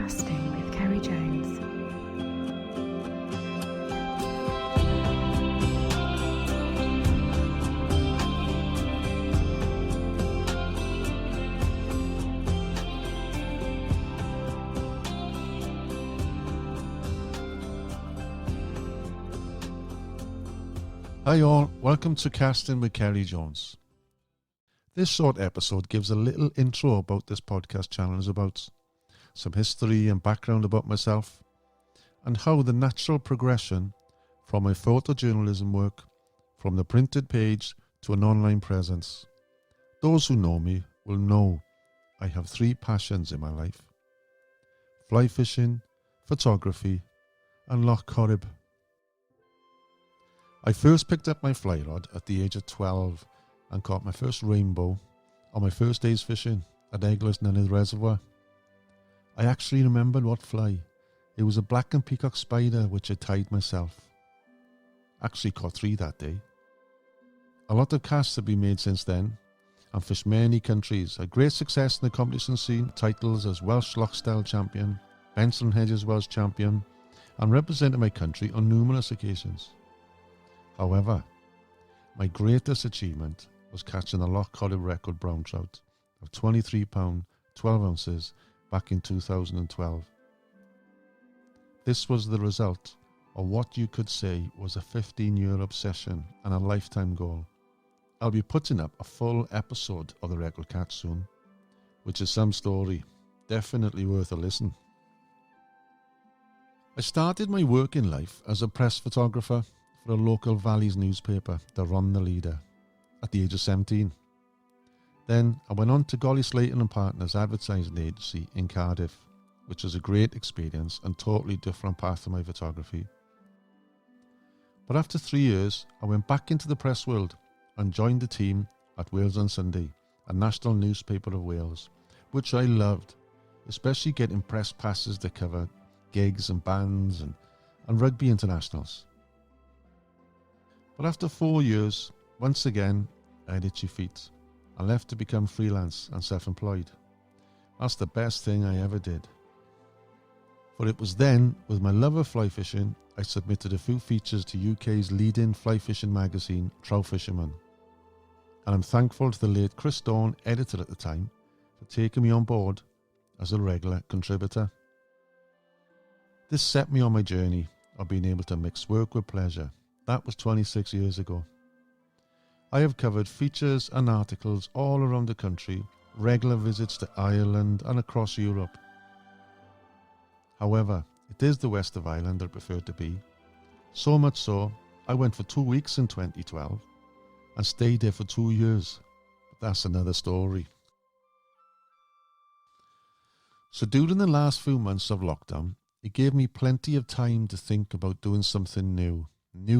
Casting with Ceri Jones. Hi all, welcome to Casting with Ceri Jones. This short episode gives a little intro about this podcast channel is about, some history and background about myself, and how the natural progression from my photojournalism work from the printed page to an online presence. Those who know me will know I have three passions in my life: fly fishing, photography, and Loch Corrib. I first picked up my fly rod at the age of 12 and caught my first rainbow on my first day's fishing at Eglwys Nynnydd Reservoir. I actually remembered what fly. It was a black and peacock spider which I tied myself. Actually caught 3 that day. A lot of casts have been made since then and fished many countries. Had great success in the competition scene, titles as Welsh Lochstyle champion, Benson Hedges Welsh champion, and represented my country on numerous occasions. However, my greatest achievement was catching the Loch Corrib record brown trout of 23 pound 12 ounces back in 2012. This was the result of what you could say was a 15-year obsession and a lifetime goal. I'll be putting up a full episode of the Corrib Catch soon, which is some story, definitely worth a listen. I started my working life as a press photographer for a local Valleys newspaper, the Ron the Leader, at the age of 17. Then I went on to Golly Slayton and Partners advertising agency in Cardiff, which was a great experience and totally different path to my photography. But after 3 years, I went back into the press world and joined the team at Wales on Sunday, a national newspaper of Wales, which I loved, especially getting press passes to cover gigs and bands and rugby internationals. But after 4 years, once again, I had itchy feet and left to become freelance and self-employed. That's the best thing I ever did. For it was then, with my love of fly fishing, I submitted a few features to UK's leading fly fishing magazine, Trout Fisherman. And I'm thankful to the late Chris Dawn, editor at the time, for taking me on board as a regular contributor. This set me on my journey of being able to mix work with pleasure. That was 26 years ago. I have covered features and articles all around the country, regular visits to Ireland and across Europe. However, it is the west of Ireland I prefer to be. So much so, I went for 2 weeks in 2012 and stayed there for 2 years. But that's another story. So during the last few months of lockdown, it gave me plenty of time to think about doing something new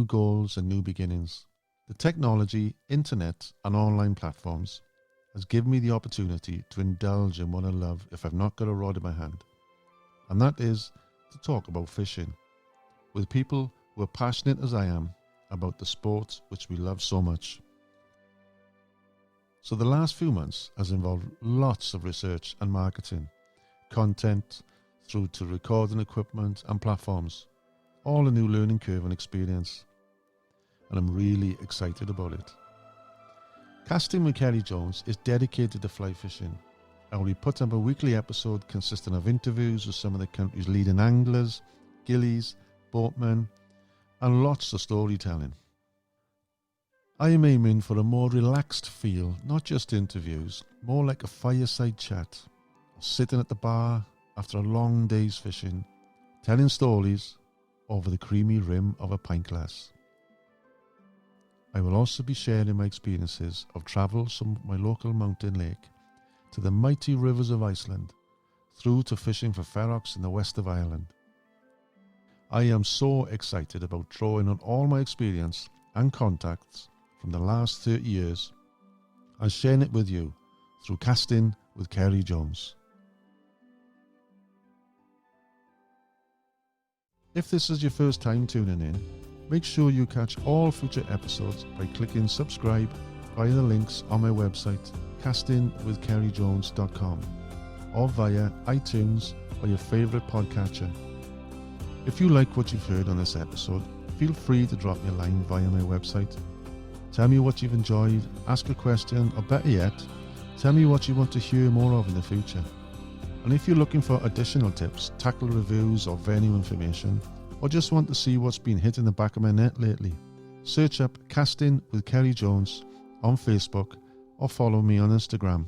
goals and new beginnings. The technology, internet and online platforms has given me the opportunity to indulge in what I love if I've not got a rod in my hand. And that is to talk about fishing with people who are passionate as I am about the sport which we love so much. So the last few months has involved lots of research and marketing, content through to recording equipment and platforms. All a new learning curve and experience, and I'm really excited about it. Casting with Ceri Jones is dedicated to fly fishing. I will be putting up a weekly episode consisting of interviews with some of the country's leading anglers, gillies, boatmen, and lots of storytelling. I am aiming for a more relaxed feel, not just interviews, more like a fireside chat, sitting at the bar after a long day's fishing, telling stories over the creamy rim of a pint glass. I will also be sharing my experiences of travels from my local mountain lake to the mighty rivers of Iceland, through to fishing for ferox in the west of Ireland. I am so excited about drawing on all my experience and contacts from the last 30 years and sharing it with you through Casting with Ceri Jones. If this is your first time tuning in, make sure you catch all future episodes by clicking subscribe via the links on my website, castingwithcerijones.com, or via iTunes, or your favourite podcatcher. If you like what you've heard on this episode, feel free to drop me a line via my website. Tell me what you've enjoyed, ask a question, or better yet, tell me what you want to hear more of in the future. And if you're looking for additional tips, tackle reviews or venue information, or just want to see what's been hitting the back of my net lately, search up Casting with Ceri Jones on Facebook or follow me on Instagram.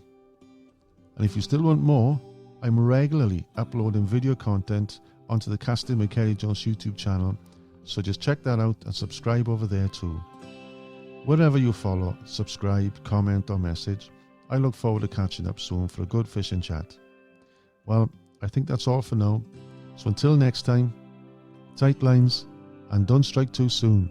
And if you still want more, I'm regularly uploading video content onto the Casting with Ceri Jones YouTube channel, so just check that out and subscribe over there too. Wherever you follow, subscribe, comment or message, I look forward to catching up soon for a good fishing chat. Well, I think that's all for now, so until next time, tight lines and don't strike too soon.